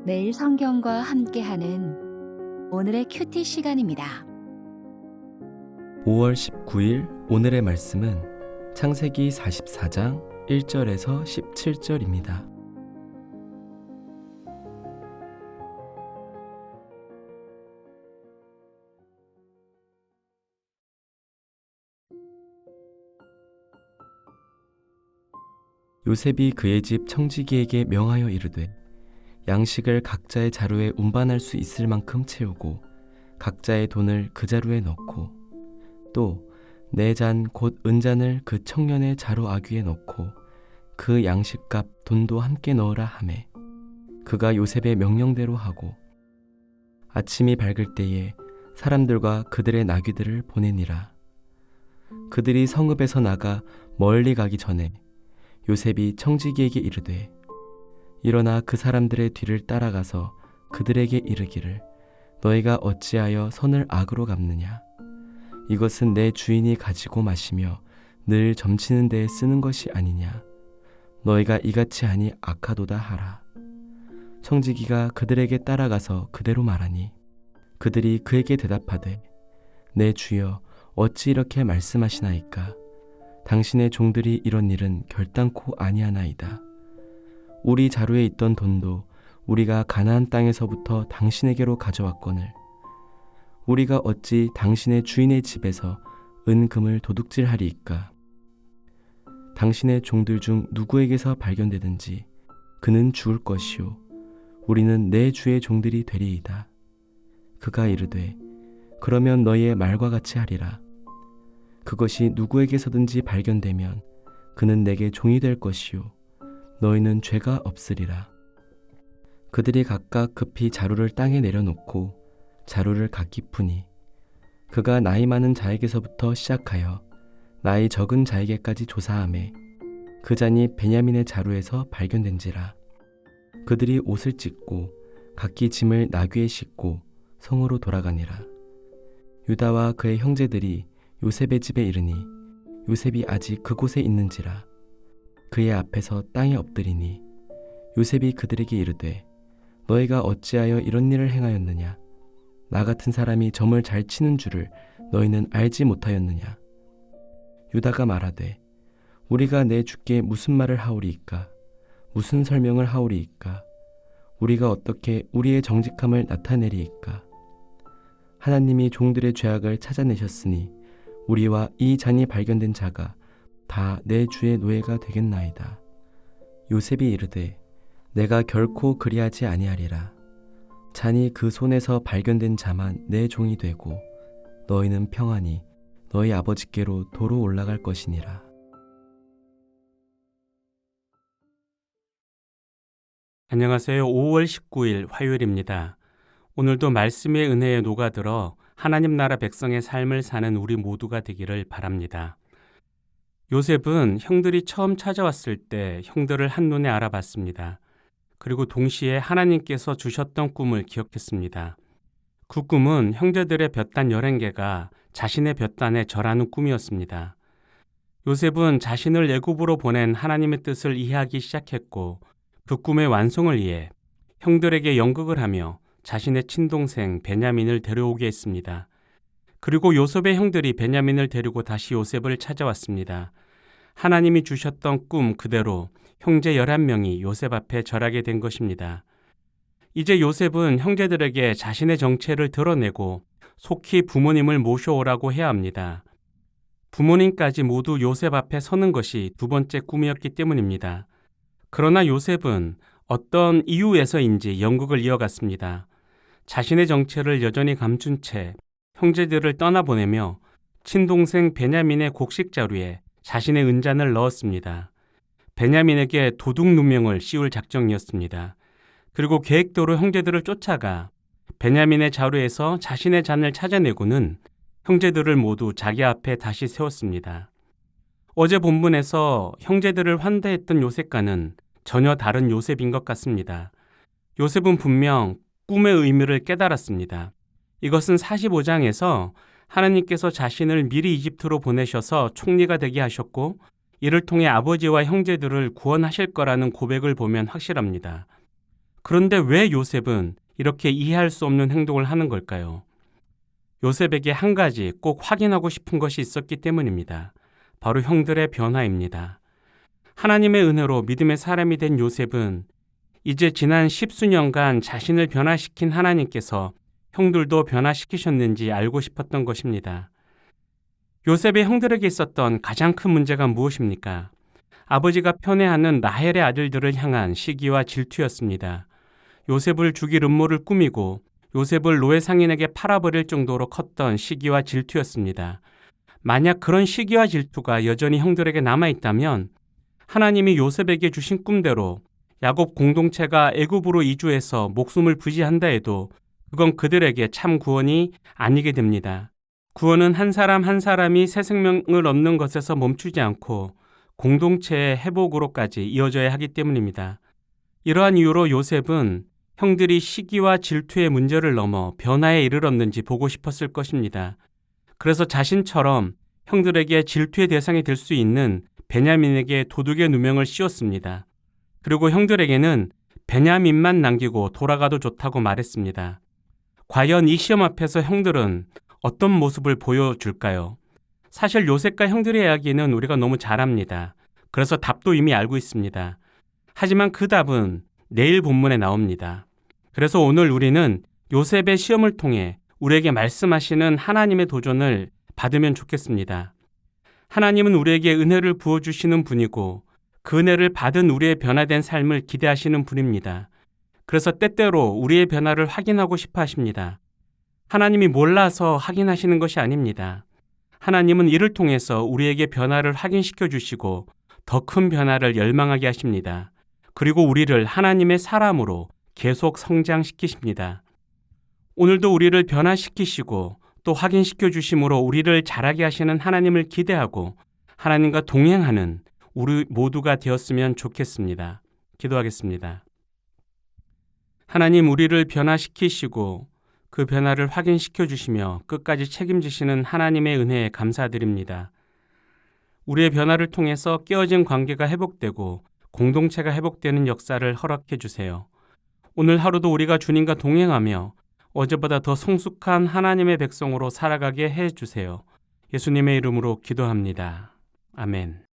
매일 성경과 함께하는 오늘의 큐티 시간입니다. 5월 19일 오늘의 말씀은 창세기 44장 1절에서 17절입니다. 요셉이 그의 집 청지기에게 명하여 이르되 양식을 각자의 자루에 운반할 수 있을 만큼 채우고 각자의 돈을 그 자루에 넣고 또 네 잔 곧 은잔을 그 청년의 자루 아귀에 넣고 그 양식값 돈도 함께 넣으라 하매 그가 요셉의 명령대로 하고 아침이 밝을 때에 사람들과 그들의 나귀들을 보내니라. 그들이 성읍에서 나가 멀리 가기 전에 요셉이 청지기에게 이르되 일어나 그 사람들의 뒤를 따라가서 그들에게 이르기를 너희가 어찌하여 선을 악으로 갚느냐. 이것은 내 주인이 가지고 마시며 늘 점치는 데에 쓰는 것이 아니냐. 너희가 이같이 하니 악하도다 하라. 청지기가 그들에게 따라가서 그대로 말하니 그들이 그에게 대답하되 내 주여 어찌 이렇게 말씀하시나이까. 당신의 종들이 이런 일은 결단코 아니하나이다. 우리 자루에 있던 돈도 우리가 가나안 땅에서부터 당신에게로 가져왔거늘 우리가 어찌 당신의 주인의 집에서 은금을 도둑질하리이까. 당신의 종들 중 누구에게서 발견되든지 그는 죽을 것이요 우리는 내 주의 종들이 되리이다. 그가 이르되 그러면 너희의 말과 같이 하리라. 그것이 누구에게서든지 발견되면 그는 내게 종이 될 것이요 너희는 죄가 없으리라. 그들이 각각 급히 자루를 땅에 내려놓고 자루를 각기 푸니 그가 나이 많은 자에게서부터 시작하여 나이 적은 자에게까지 조사하매 그 잔이 베냐민의 자루에서 발견된지라. 그들이 옷을 찢고 각기 짐을 나귀에 싣고 성으로 돌아가니라. 유다와 그의 형제들이 요셉의 집에 이르니 요셉이 아직 그곳에 있는지라. 그의 앞에서 땅에 엎드리니 요셉이 그들에게 이르되 너희가 어찌하여 이런 일을 행하였느냐. 나 같은 사람이 점을 잘 치는 줄을 너희는 알지 못하였느냐. 유다가 말하되 우리가 내 주께 무슨 말을 하오리이까. 무슨 설명을 하오리이까. 우리가 어떻게 우리의 정직함을 나타내리이까. 하나님이 종들의 죄악을 찾아내셨으니 우리와 이 잔이 발견된 자가 다 내 주의 노예가 되겠나이다. 요셉이 이르되 내가 결코 그리하지 아니하리라. 잔이 그 손에서 발견된 자만 내 종이 되고 너희는 평안히 너희 아버지께로 도로 올라갈 것이니라. 안녕하세요. 5월 19일 화요일입니다. 오늘도 말씀의 은혜에 녹아들어 하나님 나라 백성의 삶을 사는 우리 모두가 되기를 바랍니다. 요셉은 형들이 처음 찾아왔을 때 형들을 한눈에 알아봤습니다. 그리고 동시에 하나님께서 주셨던 꿈을 기억했습니다. 그 꿈은 형제들의 볕단 11개가 자신의 볕단에 절하는 꿈이었습니다. 요셉은 자신을 애굽으로 보낸 하나님의 뜻을 이해하기 시작했고 그 꿈의 완성을 위해 형들에게 연극을 하며 자신의 친동생 베냐민을 데려오게 했습니다. 그리고 요셉의 형들이 베냐민을 데리고 다시 요셉을 찾아왔습니다. 하나님이 주셨던 꿈 그대로 형제 11명이 요셉 앞에 절하게 된 것입니다. 이제 요셉은 형제들에게 자신의 정체를 드러내고 속히 부모님을 모셔오라고 해야 합니다. 부모님까지 모두 요셉 앞에 서는 것이 두 번째 꿈이었기 때문입니다. 그러나 요셉은 어떤 이유에서인지 연극을 이어갔습니다. 자신의 정체를 여전히 감춘 채 형제들을 떠나보내며 친동생 베냐민의 곡식 자루에 자신의 은잔을 넣었습니다. 베냐민에게 도둑 누명을 씌울 작정이었습니다. 그리고 계획대로 형제들을 쫓아가 베냐민의 자루에서 자신의 잔을 찾아내고는 형제들을 모두 자기 앞에 다시 세웠습니다. 어제 본문에서 형제들을 환대했던 요셉과는 전혀 다른 요셉인 것 같습니다. 요셉은 분명 꿈의 의미를 깨달았습니다. 이것은 45장에서 하나님께서 자신을 미리 이집트로 보내셔서 총리가 되게 하셨고 이를 통해 아버지와 형제들을 구원하실 거라는 고백을 보면 확실합니다. 그런데 왜 요셉은 이렇게 이해할 수 없는 행동을 하는 걸까요? 요셉에게 한 가지 꼭 확인하고 싶은 것이 있었기 때문입니다. 바로 형들의 변화입니다. 하나님의 은혜로 믿음의 사람이 된 요셉은 이제 지난 10수년간 자신을 변화시킨 하나님께서 형들도 변화시키셨는지 알고 싶었던 것입니다. 요셉의 형들에게 있었던 가장 큰 문제가 무엇입니까? 아버지가 편애하는 라헬의 아들들을 향한 시기와 질투였습니다. 요셉을 죽일 음모를 꾸미고 요셉을 노예 상인에게 팔아버릴 정도로 컸던 시기와 질투였습니다. 만약 그런 시기와 질투가 여전히 형들에게 남아있다면 하나님이 요셉에게 주신 꿈대로 야곱 공동체가 애굽으로 이주해서 목숨을 부지한다 해도 그건 그들에게 참 구원이 아니게 됩니다. 구원은 한 사람 한 사람이 새 생명을 얻는 것에서 멈추지 않고 공동체의 회복으로까지 이어져야 하기 때문입니다. 이러한 이유로 요셉은 형들이 시기와 질투의 문제를 넘어 변화에 이르렀는지 보고 싶었을 것입니다. 그래서 자신처럼 형들에게 질투의 대상이 될 수 있는 베냐민에게 도둑의 누명을 씌웠습니다. 그리고 형들에게는 베냐민만 남기고 돌아가도 좋다고 말했습니다. 과연 이 시험 앞에서 형들은 어떤 모습을 보여줄까요? 사실 요셉과 형들의 이야기는 우리가 너무 잘 압니다. 그래서 답도 이미 알고 있습니다. 하지만 그 답은 내일 본문에 나옵니다. 그래서 오늘 우리는 요셉의 시험을 통해 우리에게 말씀하시는 하나님의 도전을 받으면 좋겠습니다. 하나님은 우리에게 은혜를 부어주시는 분이고 그 은혜를 받은 우리의 변화된 삶을 기대하시는 분입니다. 그래서 때때로 우리의 변화를 확인하고 싶어 하십니다. 하나님이 몰라서 확인하시는 것이 아닙니다. 하나님은 이를 통해서 우리에게 변화를 확인시켜 주시고 더 큰 변화를 열망하게 하십니다. 그리고 우리를 하나님의 사람으로 계속 성장시키십니다. 오늘도 우리를 변화시키시고 또 확인시켜 주심으로 우리를 자라게 하시는 하나님을 기대하고 하나님과 동행하는 우리 모두가 되었으면 좋겠습니다. 기도하겠습니다. 하나님, 우리를 변화시키시고 그 변화를 확인시켜 주시며 끝까지 책임지시는 하나님의 은혜에 감사드립니다. 우리의 변화를 통해서 깨어진 관계가 회복되고 공동체가 회복되는 역사를 허락해 주세요. 오늘 하루도 우리가 주님과 동행하며 어제보다 더 성숙한 하나님의 백성으로 살아가게 해 주세요. 예수님의 이름으로 기도합니다. 아멘.